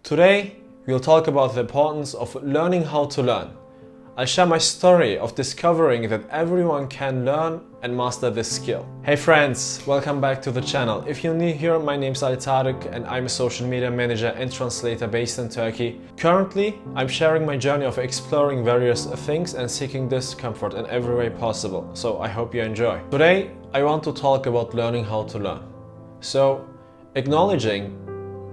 Today, we'll talk about the importance of learning how to learn. I'll share my story of discovering that everyone can learn and master this skill. Hey friends, welcome back to the channel. If you're new here, my name's Ali Tarek and I'm a social media manager and translator based in Turkey. Currently, I'm sharing my journey of exploring various things and seeking discomfort in every way possible, so I hope you enjoy. Today, I want to talk about learning how to learn. So, acknowledging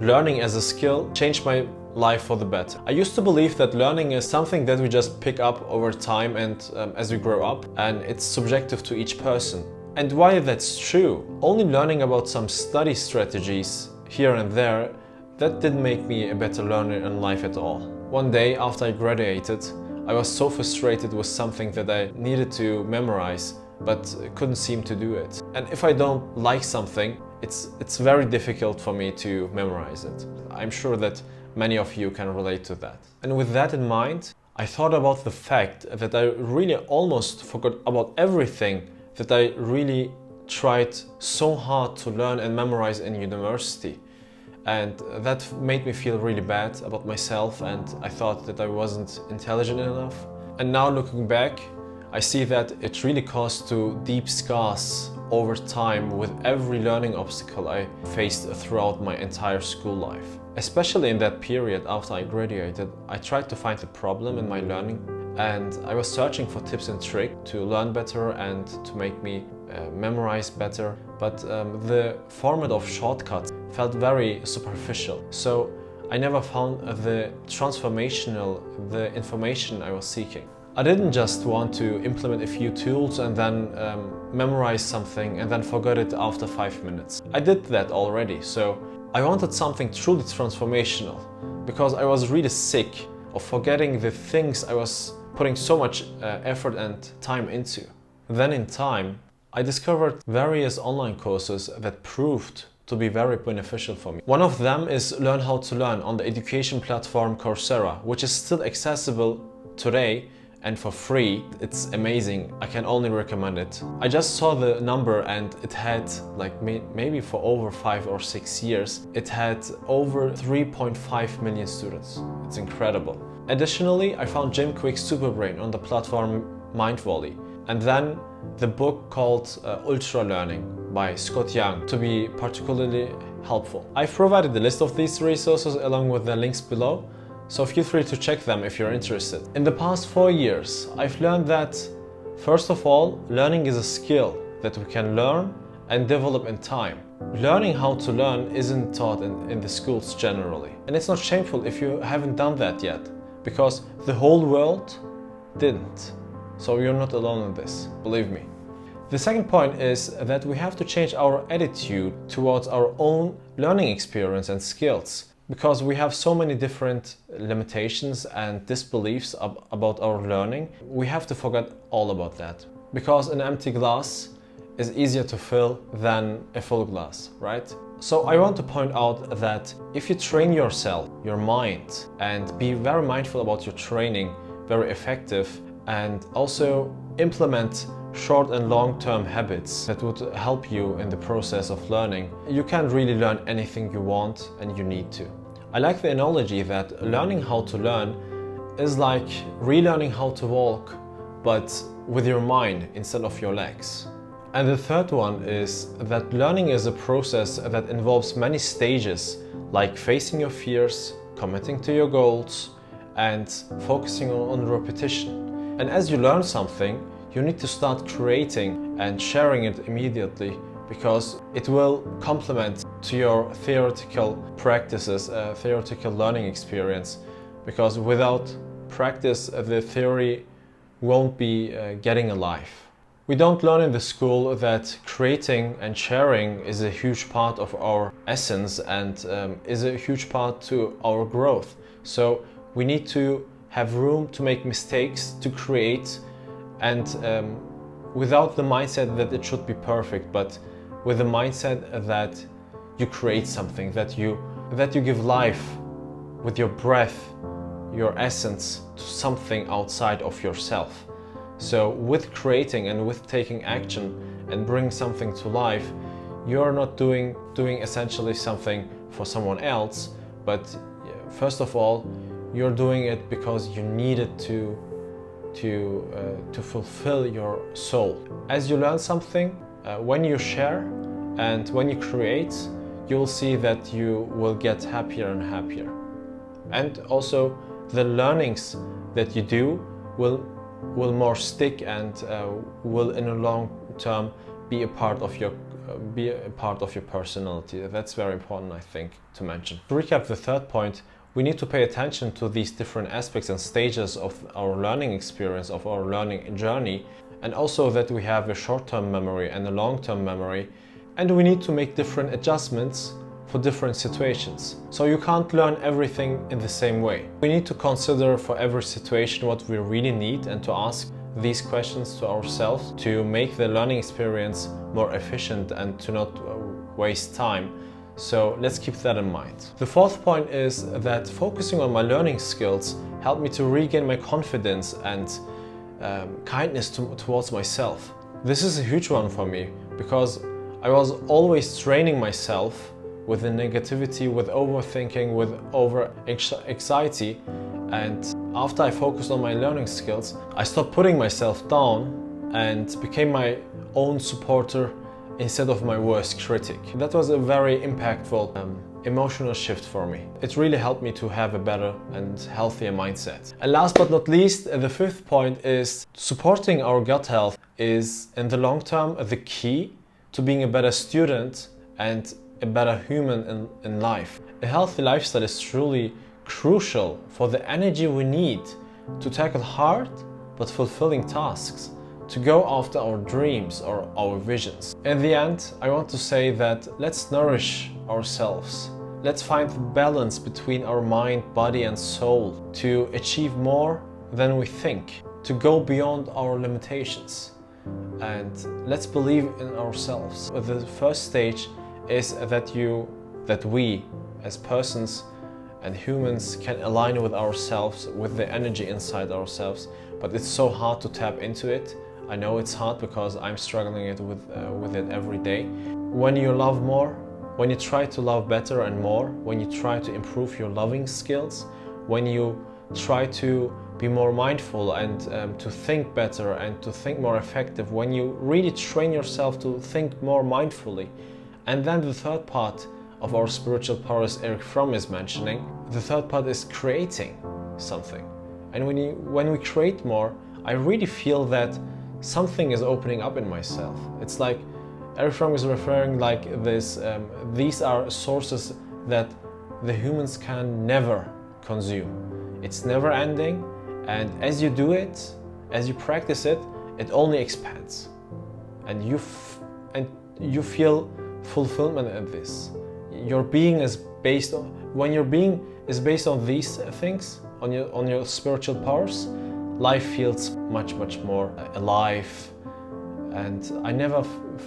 learning as a skill changed my life for the better. I used to believe that learning is something that we just pick up over time and as we grow up, and it's subjective to each person. And while that's true, only learning about some study strategies here and there, that didn't make me a better learner in life at all. One day after I graduated, I was so frustrated with something that I needed to memorize, but couldn't seem to do it. And if I don't like something, it's very difficult for me to memorize it. I'm sure that many of you can relate to that. And with that in mind, I thought about the fact that I really almost forgot about everything that I really tried so hard to learn and memorize in university. And that made me feel really bad about myself, and I thought that I wasn't intelligent enough. And now looking back, I see that it really caused to deep scars over time with every learning obstacle I faced throughout my entire school life. Especially in that period after I graduated, I tried to find the problem in my learning, and I was searching for tips and tricks to learn better and to make me memorize better. But the format of shortcuts felt very superficial. So I never found the information I was seeking. I didn't just want to implement a few tools and then memorize something and then forget it after 5 minutes. I did that already, so I wanted something truly transformational because I was really sick of forgetting the things I was putting so much effort and time into. Then in time, I discovered various online courses that proved to be very beneficial for me. One of them is Learn How to Learn on the education platform Coursera, which is still accessible today and for free. It's amazing. I can only recommend it. I just saw the number and it had maybe for over 5 or 6 years, it had over 3.5 million students. It's incredible. Additionally, I found Kwik's Superbrain on the platform Mindvalley, and then the book called Ultralearning by Scott Young to be particularly helpful. I've provided a list of these resources along with the links below, so feel free to check them if you're interested. In the past 4 years, I've learned that, first of all, learning is a skill that we can learn and develop in time. Learning how to learn isn't taught in the schools generally. And it's not shameful if you haven't done that yet, because the whole world didn't. So you're not alone in this, believe me. The second point is that we have to change our attitude towards our own learning experience and skills, because we have so many different limitations and disbeliefs about our learning. We have to forget all about that, because an empty glass is easier to fill than a full glass, right? So I want to point out that if you train yourself, your mind, and be very mindful about your training, very effective, and also implement short and long-term habits that would help you in the process of learning, you can really learn anything you want and you need to. I like the analogy that learning how to learn is like relearning how to walk, but with your mind instead of your legs. And the third one is that learning is a process that involves many stages, like facing your fears, committing to your goals, and focusing on repetition. And as you learn something, you need to start creating and sharing it immediately, because it will complement to your theoretical practices, theoretical learning experience. Because without practice, the theory won't be getting alive. We don't learn in the school that creating and sharing is a huge part of our essence and is a huge part to our growth. So we need to have room to make mistakes, to create, and without the mindset that it should be perfect, but with the mindset that you create something, that you give life with your breath, your essence, to something outside of yourself. So with creating and with taking action and bringing something to life, you're not doing essentially something for someone else, but first of all, you're doing it because you need it to fulfill your soul. As you learn something, when you share and when you create, you'll see that you will get happier and happier. And also the learnings that you do will more stick and will in a long term be a part of your personality. That's very important, I think, to mention. To recap the third point, we need to pay attention to these different aspects and stages of our learning experience, of our learning journey, and also that we have a short-term memory and a long-term memory, and we need to make different adjustments for different situations. So you can't learn everything in the same way. We need to consider for every situation what we really need and to ask these questions to ourselves to make the learning experience more efficient and to not waste time. So let's keep that in mind. The fourth point is that focusing on my learning skills helped me to regain my confidence and kindness towards myself. This is a huge one for me because I was always training myself with the negativity, with overthinking, with anxiety, and after I focused on my learning skills, I stopped putting myself down and became my own supporter instead of my worst critic. That was a very impactful emotional shift for me. It really helped me to have a better and healthier mindset. And last but not least, the fifth point is supporting our gut health is in the long term the key to being a better student and a better human in life. A healthy lifestyle is truly crucial for the energy we need to tackle hard but fulfilling tasks, to go after our dreams or our visions. In the end, I want to say that let's nourish ourselves. Let's find the balance between our mind, body and soul to achieve more than we think, to go beyond our limitations. And let's believe in ourselves. The first stage is that we as persons and humans can align with ourselves, with the energy inside ourselves, but it's so hard to tap into it. I know it's hard because I'm struggling with it every day. When you love more, when you try to love better and more, when you try to improve your loving skills, when you try to be more mindful and to think better and to think more effective, when you really train yourself to think more mindfully. And then the third part of our spiritual powers Eric Fromm is mentioning, the third part is creating something. And when we create more, I really feel that something is opening up in myself. It's like Eric Fromm is referring like this, these are sources that the humans can never consume. It's never ending, and as you do it, as you practice it, it only expands. And you feel fulfillment in this. Your being is based on, when your being is based on these things, on your spiritual powers, life feels much more alive. And I never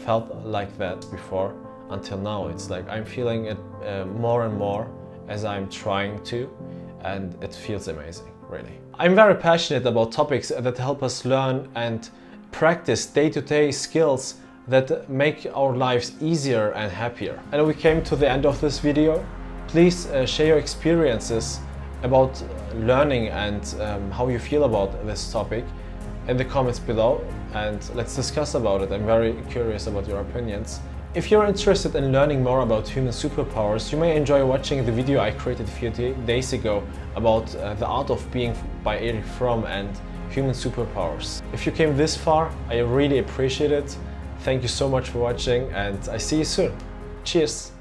felt like that before until now. It's like I'm feeling it more and more as I'm trying to, and it feels amazing, really. I'm very passionate about topics that help us learn and practice day-to-day skills that make our lives easier and happier. And we came to the end of this video. Please share your experiences about learning and how you feel about this topic in the comments below, and let's discuss about it. I'm very curious about your opinions. If you're interested in learning more about human superpowers, you may enjoy watching the video I created a few days ago about The Art of Being by Eric Fromm and human superpowers. If you came this far, I really appreciate it. Thank you so much for watching, and I see you soon. Cheers!